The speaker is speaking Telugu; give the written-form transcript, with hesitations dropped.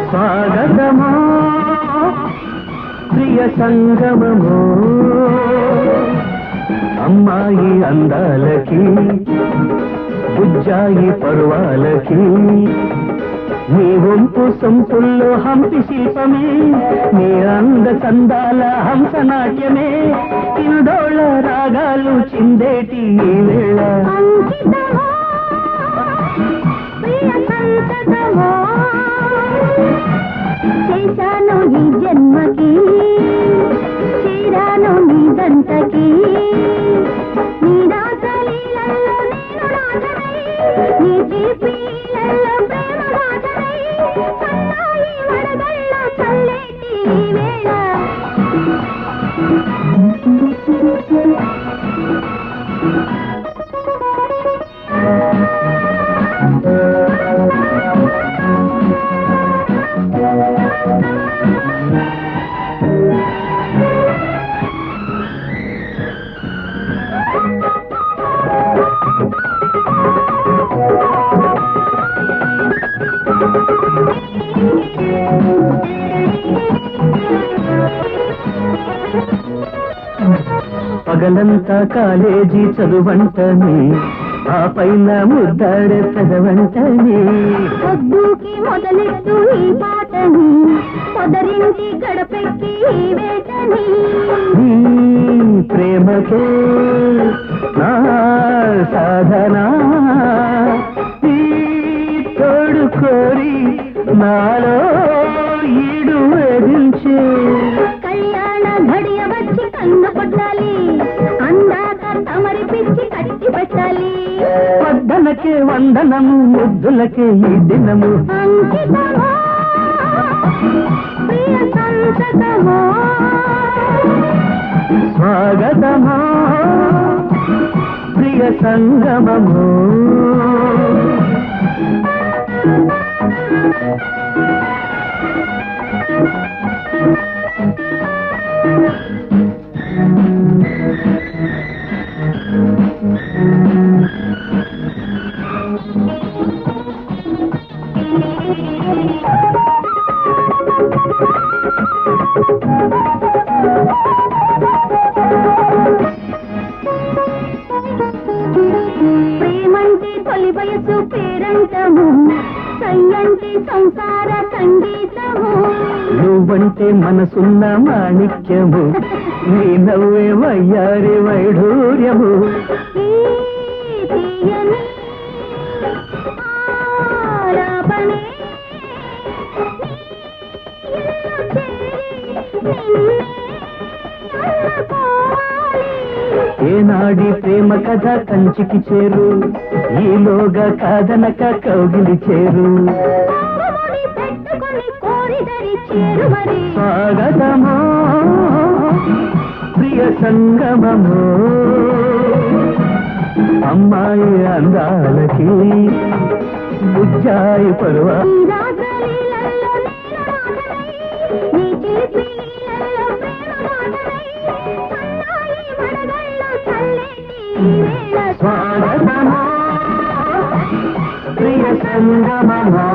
స్వాగతమా ప్రియ సంగమమో అమ్మాయి అందాలకి బుజ్జాయి పర్వాలకి నీ వంపు సొంపుల్లో హంపి శిల్పమే నీ అంద చందాల హంసనాట్యమే కిందోళ రాగాలు చిందేటి ఈ వేళ చేశాను ఈ జన్మకి చేరాను నీ గంటకి నీ రాసలీలలో నేను రాజనై నీ జీపీలలో ప్రేమ రాజనై సన్నాయి వడగళ్ళ చల్లేటి వేళ పగలంతా కాలేజీ చదువంటని ఆ పైన ముద్దాడే చదవంటని పొద్దుకి మొదలెట్టు ఈ పాటని పొదరింటి గడపెక్కి ఈ వేటని ప్రేమకే నా సాధన తోడు కోరి నాలో ఈడు వేధించే కళ్యాణ ఘడియ వచ్చి కన్ను కొట్టాలి అందాక తమరి పిచ్చి కట్టి పెట్టాలి వద్దనకే వందనము ముద్దులకే ఈ దినము అంకితమో ప్రియ సంతతమో స్వాగతమా ప్రియ సంగమమో ప్రేమంటే తొలి వయసు పేరంటము సయ్యంటే సంసార సంగీతము నువ్వంటే మనసున్న మాణిక్యము నీ నవ్వే వయ్యారి వైఢూర్యము ఈ తీయని ఆలాపనే ఏనాడి ప్రేమ కథ కంచికి చేరు ఈలోగా కాదనక కౌగిలి చేరు పెట్టుకొని కోరిదరి చేరు మరి స్వాగతమో ప్రియ సంగమమో అమ్మాయి అందాలకి బుజ్జాయి పర్వా స్వాగతమో ప్రియ సంగమమో